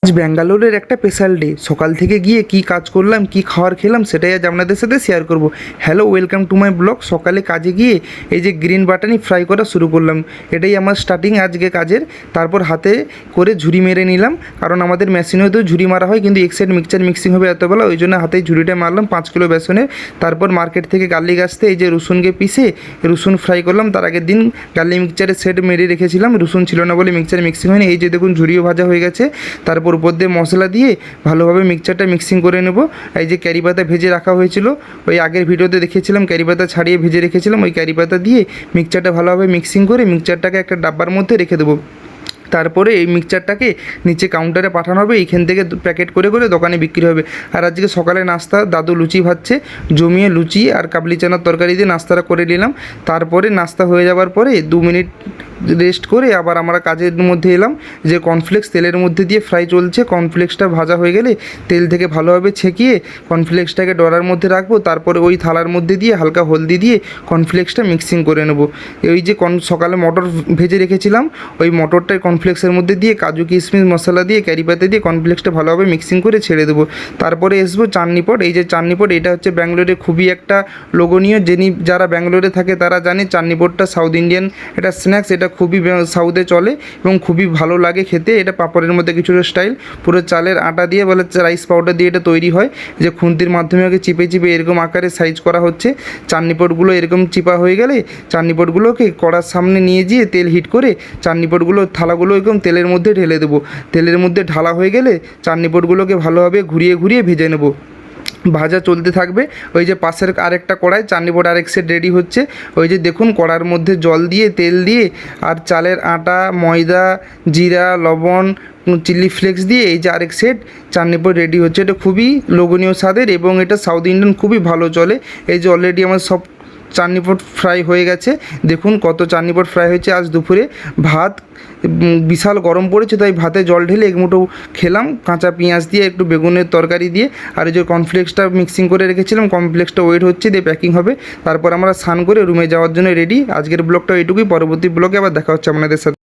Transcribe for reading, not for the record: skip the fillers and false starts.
আজ ব্যাঙ্গালোরের একটা স্পেশাল ডে। সকাল থেকে গিয়ে কি কাজ করলাম, কি খাবার খেলাম, সেটাই আজ আপনাদের সাথে শেয়ার করব। Hello, welcome to my blog. সকালে কাজে গিয়ে এই যে গ্রিন বাটানি ফ্রাই করা শুরু করলাম। এটাই আমার স্টার্টিং আজকে কাজের। তারপর হাতে করে ঝুড়ি মেরে নিলাম, কারণ আমাদের মেশিনেও তো ঝুড়ি মারা হয়, কিন্তু এক সাইড মিক্সচার মিক্সিং হবে এতবেলা, ওই জন্য হাতেই ঝুড়িটা মারলাম 5 কিলো বেসনের। তারপর মার্কেট থেকে গার্লিক আসতে এই যে রসুনকে পিষে রসুন ফ্রাই করলাম। তার আগের দিন গার্লিক মিক্সচারের সেট মেরে রেখেছিলাম, রসুন ছিল না বলে মিক্সচার মিক্সিং হয়নি। এই যে দেখুন ঝুড়িও ভাজা হয়ে গেছে। তারপর উপর দিয়ে মশলা দিয়ে ভালোভাবে মিক্সচারটা মিক্সিং করে নেব। এই যে ক্যারি পাতা ভেজে রাখা হয়েছিল, ওই আগের ভিডিওতে দেখিয়েছিলাম, ক্যারি পাতা ছাড়িয়ে ভেজে রেখেছিলাম। ওই ক্যারি পাতা দিয়ে মিক্সচারটা ভালোভাবে মিক্সিং করে মিক্সচারটাকে একটা ডাব্বার মধ্যে রেখে দেবো। তারপরে এই মিক্সচারটাকে নিচে কাউন্টারে পাঠানো হবে, এইখান থেকে প্যাকেট করে করে দোকানে বিক্রি হবে। আর আজকে সকালে নাস্তা দাদু লুচি ভাজছে, জমিয়ে লুচি আর কাবলি চানার তরকারি দিয়ে নাস্তাটা করে নিলাম। তারপরে নাস্তা হয়ে যাওয়ার পরে 2 মিনিট রেস্ট করে আবার আমরা কাজের মধ্যে এলাম। যে কর্নফ্লেক্স তেলের মধ্যে দিয়ে ফ্রাই চলছে, কর্নফ্লেক্সটা ভাজা হয়ে গেলে তেল থেকে ভালোভাবে ছেঁকিয়ে কর্নফ্লেক্সটাকে ডরার মধ্যে রাখবো। তারপরে ওই থালার মধ্যে দিয়ে হালকা হলদি দিয়ে কর্নফ্লেক্সটা মিক্সিং করে নেব। ওই যে সকালে মটর ভেজে রেখেছিলাম, ওই মটরটাই কর্নফ্লেক্সের মধ্যে দিয়ে কাজু কিশমিশ মশলা দিয়ে ক্যারি পাতা দিয়ে কর্নফ্লেক্সটা ভালোভাবে মিক্সিং করে ছেড়ে দেবো। তারপরে আসবো চাটনি পট। এই যে চাটনি পট, এটা হচ্ছে ব্যাঙ্গালোরে খুবই একটা লোভনীয়। যারা ব্যাঙ্গালোরে থাকে তারা জানে চাটনি পটটা সাউথ ইন্ডিয়ান একটা স্ন্যাক্স। এটা খুবই সাউথে চলে এবং খুবই ভালো লাগে খেতে। এটা পাঁপড়ের মধ্যে কিছুটা স্টাইল, পুরো চালের আটা দিয়ে বলে রাইস পাউডার দিয়ে এটা তৈরি হয়। যে খুন্তির মাধ্যমে ওকে চিপে চিপে এরকম আকারে সাইজ করা হচ্ছে। চাটনি পটগুলো এরকম চিপা হয়ে গেলে চাটনি পটগুলোকে কড়ার সামনে নিয়ে গিয়ে তেল হিট করে চাটনি পটগুলো থালাগুলো এরকম তেলের মধ্যে ঢেলে দেবো। তেলের মধ্যে ঢালা হয়ে গেলে চাটনি পটগুলোকে ভালোভাবে ঘুরিয়ে ঘুরিয়ে ভেজে নেব। ভাজা চলতে থাকবে। ওই যে পাশের আরেকটা কড়াই চাটনি পট আরেক সেট রেডি হচ্ছে। ওই যে দেখুন কড়ার মধ্যে জল দিয়ে তেল দিয়ে আর চালের আটা, ময়দা, জিরা, লবণ, চিলি ফ্লেক্স দিয়ে এই যে আরেক সেট চাটনি পট রেডি হচ্ছে। এটা খুবই লোভনীয় স্বাদের এবং এটা সাউথ ইন্ডিয়ান খুবই ভালো চলে। এই যে অলরেডি আমার সব চাটনি পট ফ্রাই হয়ে গেছে। দেখুন কত চাটনি পট ফ্রাই হয়েছে। আজ দুপুরে ভাত বিশাল গরম পড়েছে, তাই ভাতে জল ঢেলে এক মুঠো খেলাম কাঁচা পেঁয়াজ দিয়ে, একটু বেগুনের তরকারি দিয়ে। আর এই যে কর্নফ্লেক্সটা মিক্সিং করে রেখেছিলাম, কর্নফ্লেক্সটা ওয়েট হচ্ছে, দিয়ে প্যাকিং হবে। তারপর আমরা স্নান করে রুমে যাওয়ার জন্য রেডি। আজকের ব্লগটা এইটুকুই। পরবর্তী ব্লগে আবার দেখা হচ্ছে আপনাদের সাথে।